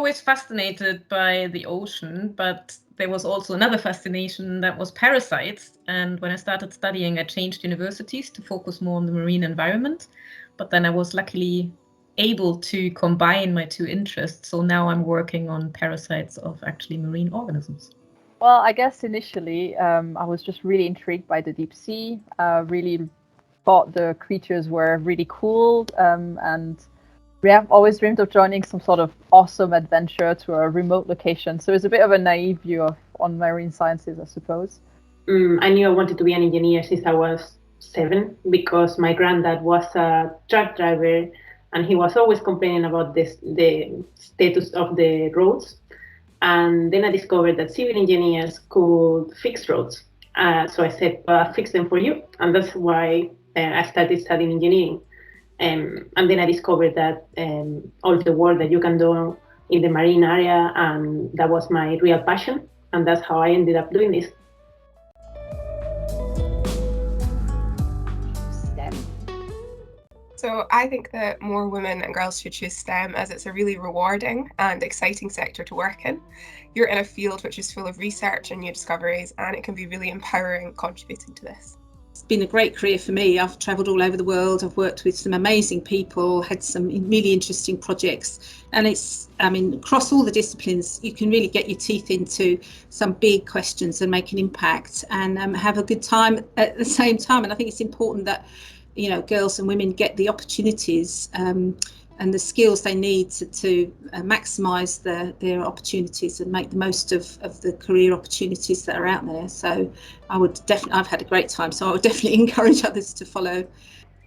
always fascinated by the ocean, but there was also another fascination that was parasites. And when I started studying, I changed universities to focus more on the marine environment. But then I was luckily able to combine my two interests. So now I'm working on parasites of actually marine organisms. Well, I guess initially I was just really intrigued by the deep sea, really thought the creatures were really cool, and I've always dreamed of joining some sort of awesome adventure to a remote location. So it's a bit of a naive view on marine sciences, I suppose. I knew I wanted to be an engineer since I was 7 because my granddad was a truck driver and he was always complaining about the status of the roads. And then I discovered that civil engineers could fix roads. So I said, I'll fix them for you. And that's why I started studying engineering. And then I discovered that all the work that you can do in the marine area, and that was my real passion. And that's how I ended up doing this. So I think that more women and girls should choose STEM as it's a really rewarding and exciting sector to work in. You're in a field which is full of research and new discoveries, and it can be really empowering contributing to this. It's been a great career for me. I've travelled all over the world. I've worked with some amazing people, had some really interesting projects. And across all the disciplines, you can really get your teeth into some big questions and make an impact and have a good time at the same time. And I think it's important that girls and women get the opportunities and the skills they need to maximise their opportunities and make the most of the career opportunities that are out there. So I've had a great time, so I would definitely encourage others to follow.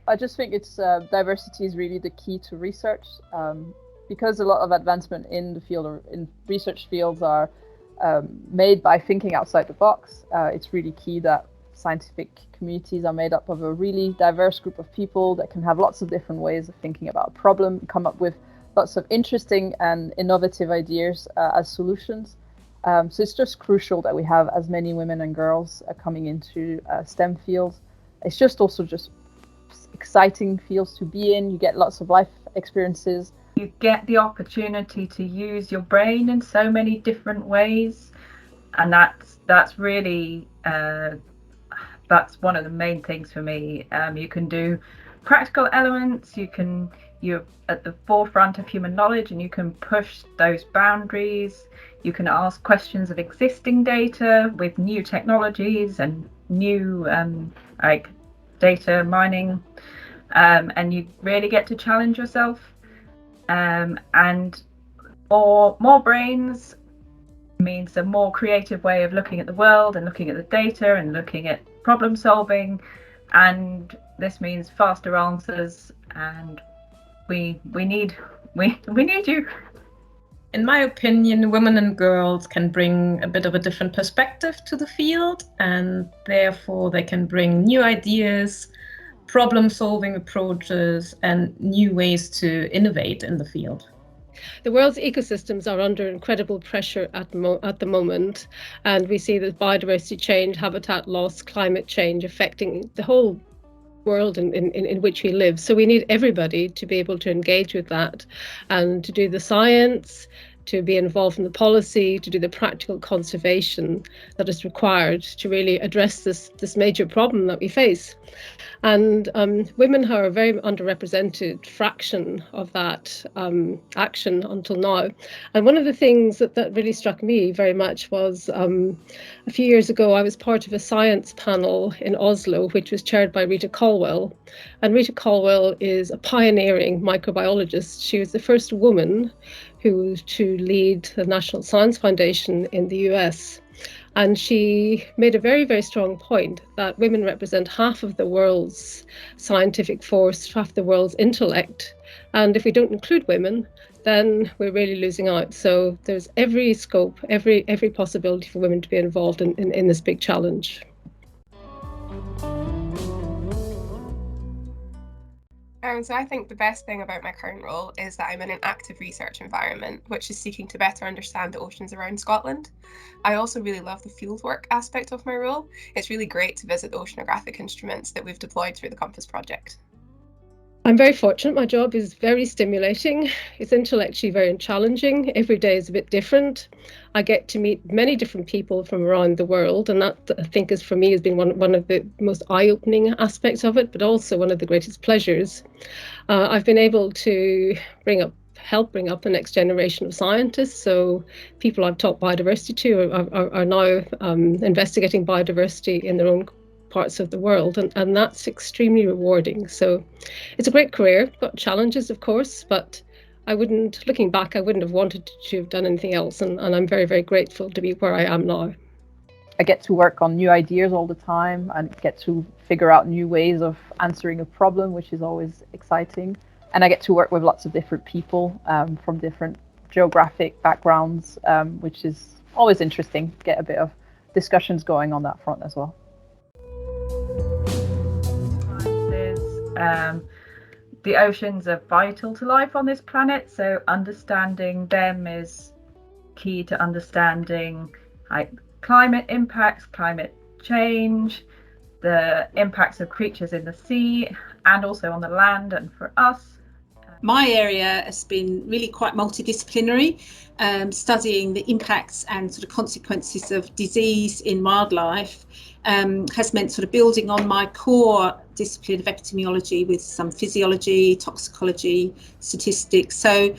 I just think it's diversity is really the key to research, because a lot of advancement in the field or in research fields are made by thinking outside the box. It's really key that scientific communities are made up of a really diverse group of people that can have lots of different ways of thinking about a problem, come up with lots of interesting and innovative ideas as solutions. So it's just crucial that we have as many women and girls coming into STEM fields. It's just also just exciting fields to be in. You get lots of life experiences. You get the opportunity to use your brain in so many different ways, and that's really that's one of the main things for me. You can do practical elements, you're at the forefront of human knowledge and you can push those boundaries. You can ask questions of existing data with new technologies and new like data mining, and you really get to challenge yourself. And more brains means a more creative way of looking at the world and looking at the data and looking at problem solving, and this means faster answers, and we need you. In my opinion, women and girls can bring a bit of a different perspective to the field, and therefore they can bring new ideas, problem-solving approaches, and new ways to innovate in the field. The world's ecosystems are under incredible pressure at the moment, and we see that biodiversity change, habitat loss, climate change affecting the whole world in which we live. So we need everybody to be able to engage with that and to do the science, to be involved in the policy, to do the practical conservation that is required to really address this major problem that we face. And women are a very underrepresented fraction of that action until now. And one of the things that really struck me very much was a few years ago, I was part of a science panel in Oslo, which was chaired by Rita Colwell. And Rita Colwell is a pioneering microbiologist. She was the first woman to lead the National Science Foundation in the US. And she made a very, very strong point that women represent half of the world's scientific force, half the world's intellect. And if we don't include women, then we're really losing out. So there's every scope, every possibility for women to be involved in this big challenge. So I think the best thing about my current role is that I'm in an active research environment, which is seeking to better understand the oceans around Scotland. I also really love the fieldwork aspect of my role. It's really great to visit the oceanographic instruments that we've deployed through the Compass project. I'm very fortunate. My job is very stimulating. It's intellectually very challenging. Every day is a bit different. I get to meet many different people from around the world, and that, I think, is for me has been one of the most eye-opening aspects of it, but also one of the greatest pleasures. I've been able to help bring up the next generation of scientists. So people I've taught biodiversity to are now investigating biodiversity in their own parts of the world, and that's extremely rewarding. So it's a great career, got challenges, of course, but looking back, I wouldn't have wanted to have done anything else, and I'm very, very grateful to be where I am now. I get to work on new ideas all the time and get to figure out new ways of answering a problem, which is always exciting. And I get to work with lots of different people from different geographic backgrounds, which is always interesting. Get a bit of discussions going on that front as well. The oceans are vital to life on this planet, so understanding them is key to understanding climate impacts, climate change, the impacts of creatures in the sea and also on the land. And for us, my area has been really quite multidisciplinary, studying the impacts and sort of consequences of disease in wildlife has meant sort of building on my core discipline of epidemiology with some physiology, toxicology, statistics. So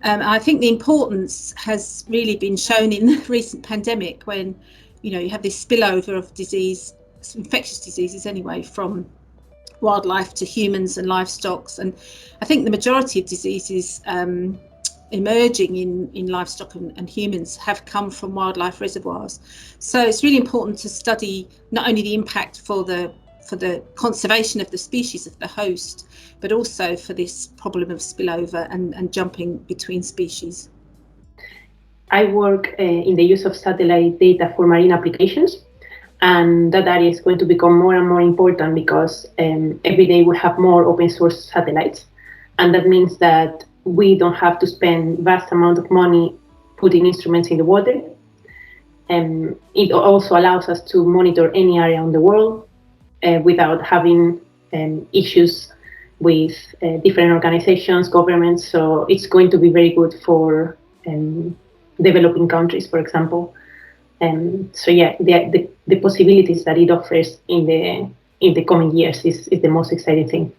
I think the importance has really been shown in the recent pandemic when, you have this spillover of disease, infectious diseases anyway, from wildlife to humans and livestock. And I think the majority of diseases emerging in livestock and humans have come from wildlife reservoirs. So it's really important to study not only the impact for the conservation of the species of the host, but also for this problem of spillover and jumping between species. I work in the use of satellite data for marine applications, and that area is going to become more and more important because every day we have more open source satellites, and that means that we don't have to spend vast amount of money putting instruments in the water. It also allows us to monitor any area on the world without having issues with different organizations, governments. So it's going to be very good for developing countries, for example. So yeah, the possibilities that it offers in the coming years is the most exciting thing.